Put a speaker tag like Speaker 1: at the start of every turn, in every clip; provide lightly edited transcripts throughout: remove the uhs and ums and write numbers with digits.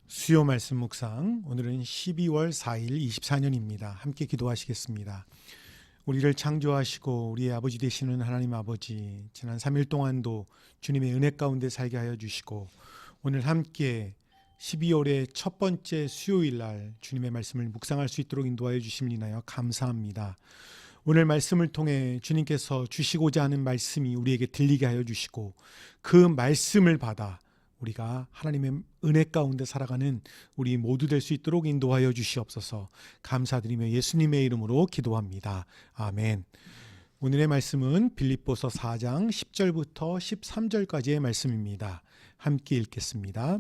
Speaker 1: 수요 말씀 묵상, 오늘은 12월 4일 24년입니다. 함께 기도하시겠습니다. 우리를 창조하시고 우리의 아버지 되시는 하나님 아버지, 지난 3일 동안도 주님의 은혜 가운데 살게 하여 주시고, 오늘 함께 12월의 첫 번째 수요일 날 주님의 말씀을 묵상할 수 있도록 인도하여 주심을 인하여 감사합니다. 오늘 말씀을 통해 주님께서 주시고자 하는 말씀이 우리에게 들리게 하여 주시고, 그 말씀을 받아 우리가 하나님의 은혜 가운데 살아가는 우리 모두 될 수 있도록 인도하여 주시옵소서. 감사드리며 예수님의 이름으로 기도합니다. 아멘. 오늘의 말씀은 빌립보서 4장 10절부터 13절까지의 말씀입니다. 함께 읽겠습니다.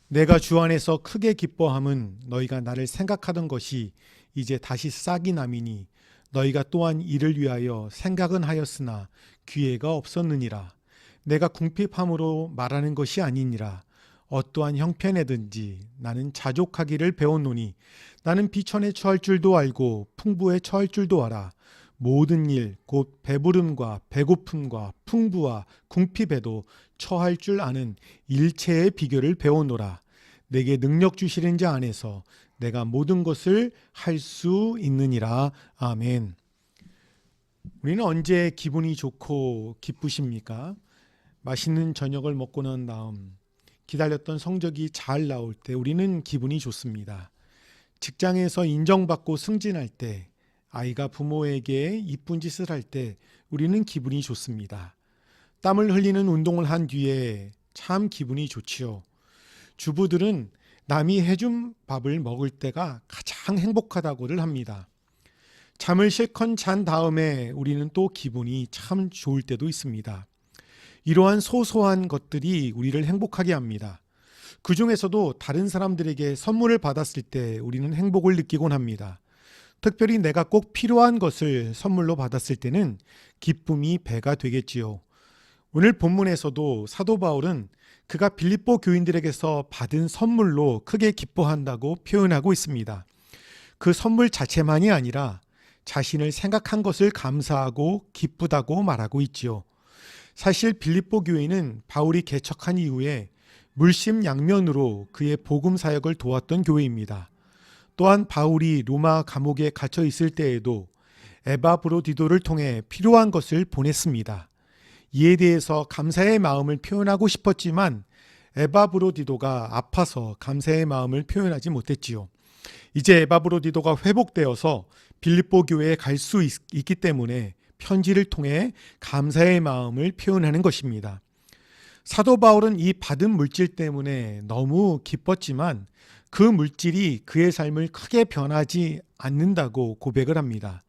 Speaker 1: 내가 주 안에서 크게 기뻐함은 너희가 나를 생각하던 것이 이제 다시 싹이 남이니 너희가 또한 이를 위하여 생각은 하였으나 기회가 없었느니라. 내가 궁핍함으로 말하는 것이 아니니라. 어떠한 형편에든지 나는 자족하기를 배웠노니 나는 비천에 처할 줄도 알고 풍부에 처할 줄도 알아. 모든 일 곧 배부름과 배고픔과 풍부와 궁핍에도 처할 줄 아는 일체의 비결을 배우노라. 내게 능력 주시는 자 안에서 내가 모든 것을 할 수 있느니라. 아멘. 우리는 언제 기분이 좋고 기쁘십니까? 맛있는 저녁을 먹고 난 다음 기다렸던 성적이 잘 나올 때 우리는 기분이 좋습니다. 직장에서 인정받고 승진할 때, 아이가 부모에게 이쁜 짓을 할 때 우리는 기분이 좋습니다. 땀을 흘리는 운동을 한 뒤에 참 기분이 좋지요. 주부들은 남이 해준 밥을 먹을 때가 가장 행복하다고를 합니다. 잠을 실컷 잔 다음에 우리는 또 기분이 참 좋을 때도 있습니다. 이러한 소소한 것들이 우리를 행복하게 합니다. 그 중에서도 다른 사람들에게 선물을 받았을 때 우리는 행복을 느끼곤 합니다. 특별히 내가 꼭 필요한 것을 선물로 받았을 때는 기쁨이 배가 되겠지요. 오늘 본문에서도 사도 바울은 그가 빌립보 교인들에게서 받은 선물로 크게 기뻐한다고 표현하고 있습니다. 그 선물 자체만이 아니라 자신을 생각한 것을 감사하고 기쁘다고 말하고 있지요. 사실 빌립보 교회는 바울이 개척한 이후에 물심양면으로 그의 복음 사역을 도왔던 교회입니다. 또한 바울이 로마 감옥에 갇혀 있을 때에도 에바브로디도를 통해 필요한 것을 보냈습니다. 이에 대해서 감사의 마음을 표현하고 싶었지만 에바브로디도가 아파서 감사의 마음을 표현하지 못했지요. 이제 에바브로디도가 회복되어서 빌립보 교회에 갈 수 있기 때문에 편지를 통해 감사의 마음을 표현하는 것입니다. 사도 바울은 이 받은 물질 때문에 너무 기뻤지만 그 물질이 그의 삶을 크게 변하지 않는다고 고백을 합니다.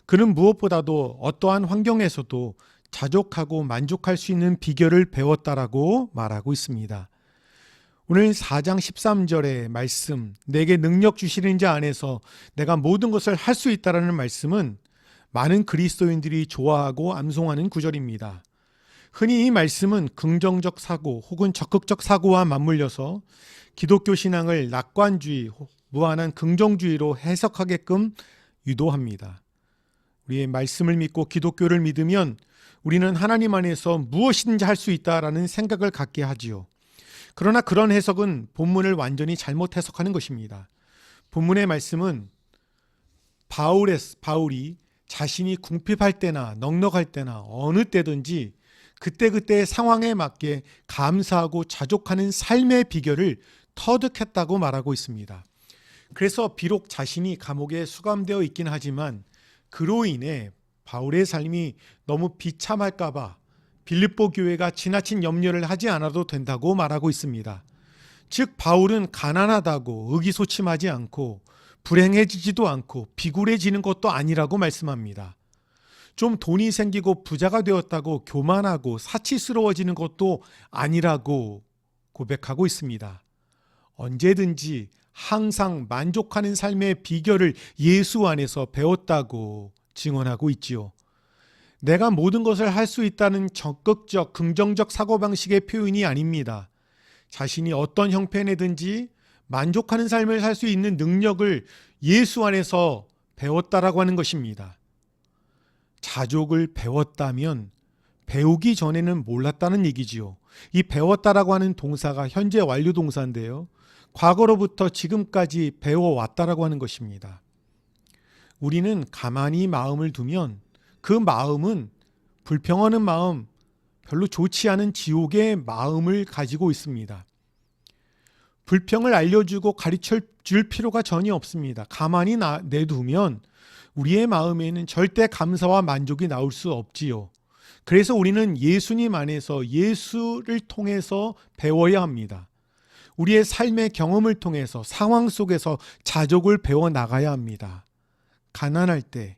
Speaker 1: 그는 무엇보다도 어떠한 환경에서도 자족하고 만족할 수 있는 비결을 배웠다라고 말하고 있습니다. 오늘 4장 13절의 말씀, 내게 능력 주시는 자 안에서 내가 모든 것을 할 수 있다라는 말씀은 많은 그리스도인들이 좋아하고 암송하는 구절입니다. 흔히 이 말씀은 긍정적 사고 혹은 적극적 사고와 맞물려서 기독교 신앙을 낙관주의, 무한한 긍정주의로 해석하게끔 유도합니다. 우리의 말씀을 믿고 기독교를 믿으면 우리는 하나님 안에서 무엇이든지 할 수 있다라는 생각을 갖게 하지요. 그러나 그런 해석은 본문을 완전히 잘못 해석하는 것입니다. 본문의 말씀은 바울이 자신이 궁핍할 때나 넉넉할 때나 어느 때든지 그때그때의 상황에 맞게 감사하고 자족하는 삶의 비결을 터득했다고 말하고 있습니다. 그래서 비록 자신이 감옥에 수감되어 있긴 하지만 그로 인해 바울의 삶이 너무 비참할까 봐 빌립보 교회가 지나친 염려를 하지 않아도 된다고 말하고 있습니다. 즉 바울은 가난하다고 의기소침하지 않고 불행해지지도 않고 비굴해지는 것도 아니라고 말씀합니다. 좀 돈이 생기고 부자가 되었다고 교만하고 사치스러워지는 것도 아니라고 고백하고 있습니다. 언제든지 항상 만족하는 삶의 비결을 예수 안에서 배웠다고 증언하고 있지요. 내가 모든 것을 할 수 있다는 적극적 긍정적 사고방식의 표현이 아닙니다. 자신이 어떤 형편이든지 만족하는 삶을 살 수 있는 능력을 예수 안에서 배웠다라고 하는 것입니다. 자족을 배웠다면 배우기 전에는 몰랐다는 얘기지요. 이 배웠다라고 하는 동사가 현재 완료 동사인데요. 과거로부터 지금까지 배워왔다라고 하는 것입니다. 우리는 가만히 마음을 두면 그 마음은 불평하는 마음, 별로 좋지 않은 지옥의 마음을 가지고 있습니다. 불평을 알려주고 가르쳐 줄 필요가 전혀 없습니다. 가만히 내두면 우리의 마음에는 절대 감사와 만족이 나올 수 없지요. 그래서 우리는 예수님 안에서 예수를 통해서 배워야 합니다. 우리의 삶의 경험을 통해서 상황 속에서 자족을 배워 나가야 합니다. 가난할 때,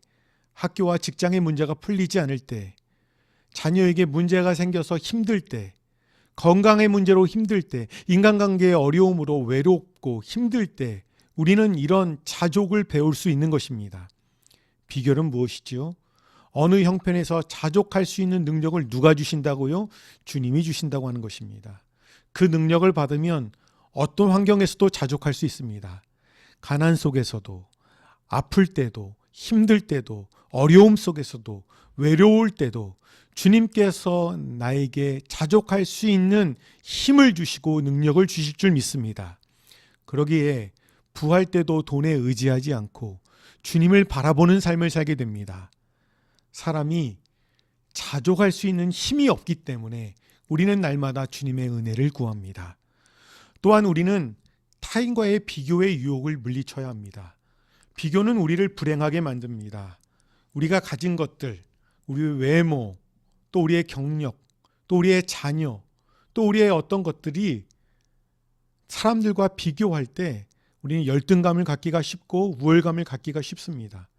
Speaker 1: 학교와 직장의 문제가 풀리지 않을 때, 자녀에게 문제가 생겨서 힘들 때, 건강의 문제로 힘들 때, 인간관계의 어려움으로 외롭고 힘들 때 우리는 이런 자족을 배울 수 있는 것입니다. 비결은 무엇이지요? 어느 형편에서 자족할 수 있는 능력을 누가 주신다고요? 주님이 주신다고 하는 것입니다. 그 능력을 받으면 어떤 환경에서도 자족할 수 있습니다. 가난 속에서도, 아플 때도, 힘들 때도, 어려움 속에서도, 외로울 때도 주님께서 나에게 자족할 수 있는 힘을 주시고 능력을 주실 줄 믿습니다. 그러기에 부할 때도 돈에 의지하지 않고 주님을 바라보는 삶을 살게 됩니다. 사람이 자족할 수 있는 힘이 없기 때문에 우리는 날마다 주님의 은혜를 구합니다. 또한 우리는 타인과의 비교의 유혹을 물리쳐야 합니다. 비교는 우리를 불행하게 만듭니다. 우리가 가진 것들, 우리의 외모, 또 우리의 경력, 또 우리의 자녀, 또 우리의 어떤 것들이 사람들과 비교할 때 우리는 열등감을 갖기가 쉽고 우월감을 갖기가 쉽습니다.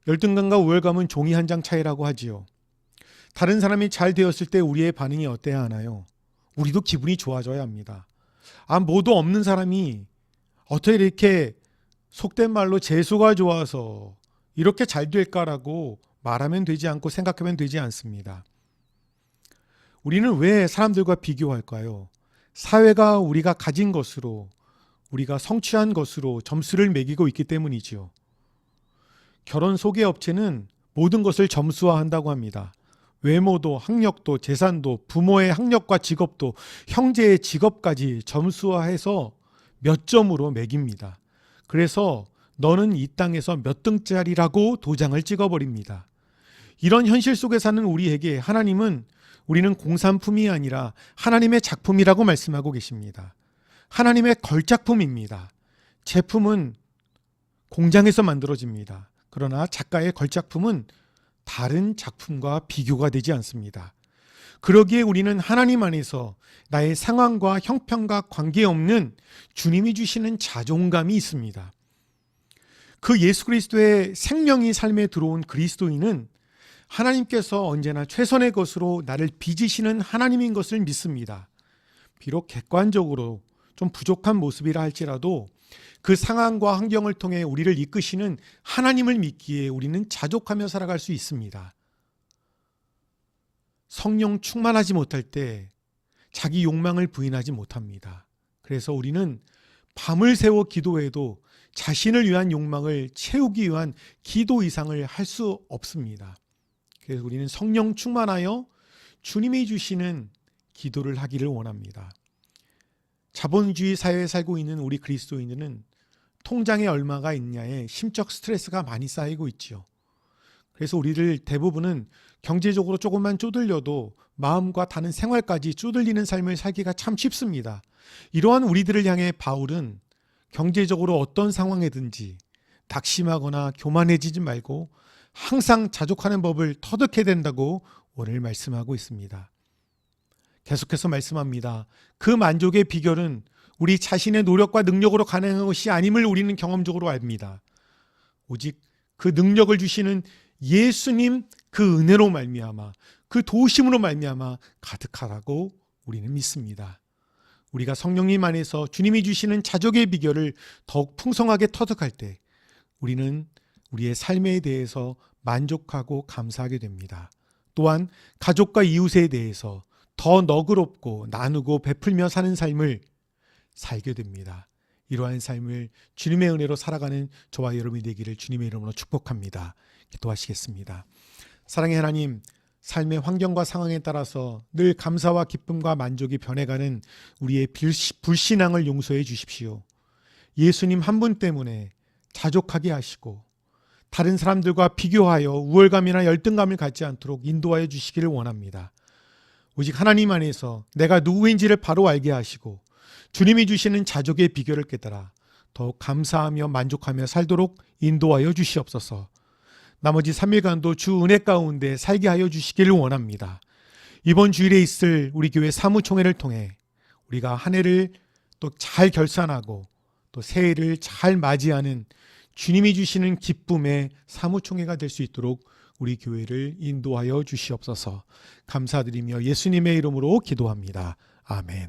Speaker 1: 열등감과 우월감은 종이 한 장 차이라고 하지요. 다른 사람이 잘 되었을 때 우리의 반응이 어때야 하나요? 우리도 기분이 좋아져야 합니다. 뭐도 없는 사람이 어떻게 이렇게 속된 말로 재수가 좋아서 이렇게 잘 될까라고 말하면 되지 않고 생각하면 되지 않습니다. 우리는 왜 사람들과 비교할까요? 사회가 우리가 가진 것으로, 우리가 성취한 것으로 점수를 매기고 있기 때문이지요. 결혼 소개업체는 모든 것을 점수화한다고 합니다. 외모도, 학력도, 재산도, 부모의 학력과 직업도, 형제의 직업까지 점수화해서 몇 점으로 매깁니다. 그래서 너는 이 땅에서 몇 등짜리라고 도장을 찍어버립니다. 이런 현실 속에 사는 우리에게 하나님은 우리는 공산품이 아니라 하나님의 작품이라고 말씀하고 계십니다. 하나님의 걸작품입니다. 제품은 공장에서 만들어집니다. 그러나 작가의 걸작품은 다른 작품과 비교가 되지 않습니다. 그러기에 우리는 하나님 안에서 나의 상황과 형편과 관계없는 주님이 주시는 자존감이 있습니다. 그 예수 그리스도의 생명이 삶에 들어온 그리스도인은 하나님께서 언제나 최선의 것으로 나를 빚으시는 하나님인 것을 믿습니다. 비록 객관적으로 좀 부족한 모습이라 할지라도 그 상황과 환경을 통해 우리를 이끄시는 하나님을 믿기에 우리는 자족하며 살아갈 수 있습니다. 성령 충만하지 못할 때 자기 욕망을 부인하지 못합니다. 그래서 우리는 밤을 새워 기도해도 자신을 위한 욕망을 채우기 위한 기도 이상을 할 수 없습니다. 그래서 우리는 성령 충만하여 주님이 주시는 기도를 하기를 원합니다. 자본주의 사회에 살고 있는 우리 그리스도인들은 통장에 얼마가 있냐에 심적 스트레스가 많이 쌓이고 있지요. 그래서 우리들 대부분은 경제적으로 조금만 쪼들려도 마음과 다른 생활까지 쪼들리는 삶을 살기가 참 쉽습니다. 이러한 우리들을 향해 바울은 경제적으로 어떤 상황이든지 낙심하거나 교만해지지 말고 항상 자족하는 법을 터득해야 된다고 오늘 말씀하고 있습니다. 계속해서 말씀합니다. 그 만족의 비결은 우리 자신의 노력과 능력으로 가능한 것이 아님을 우리는 경험적으로 압니다. 오직 그 능력을 주시는 예수님 그 은혜로 말미암아 그 도우심으로 말미암아 가득하라고 우리는 믿습니다. 우리가 성령님 안에서 주님이 주시는 자족의 비결을 더욱 풍성하게 터득할 때 우리는 우리의 삶에 대해서 만족하고 감사하게 됩니다. 또한 가족과 이웃에 대해서 더 너그럽고 나누고 베풀며 사는 삶을 살게 됩니다. 이러한 삶을 주님의 은혜로 살아가는 저와 여러분이 되기를 주님의 이름으로 축복합니다. 기도하시겠습니다. 사랑의 하나님, 삶의 환경과 상황에 따라서 늘 감사와 기쁨과 만족이 변해가는 우리의 불신앙을 용서해 주십시오. 예수님 한 분 때문에 자족하게 하시고 다른 사람들과 비교하여 우월감이나 열등감을 갖지 않도록 인도하여 주시기를 원합니다. 오직 하나님 안에서 내가 누구인지를 바로 알게 하시고 주님이 주시는 자족의 비결을 깨달아 더욱 감사하며 만족하며 살도록 인도하여 주시옵소서. 나머지 3일간도 주 은혜 가운데 살게 하여 주시기를 원합니다. 이번 주일에 있을 우리 교회 사무총회를 통해 우리가 한 해를 또 잘 결산하고 또 새해를 잘 맞이하는 주님이 주시는 기쁨의 사무총회가 될 수 있도록 우리 교회를 인도하여 주시옵소서. 감사드리며 예수님의 이름으로 기도합니다. 아멘.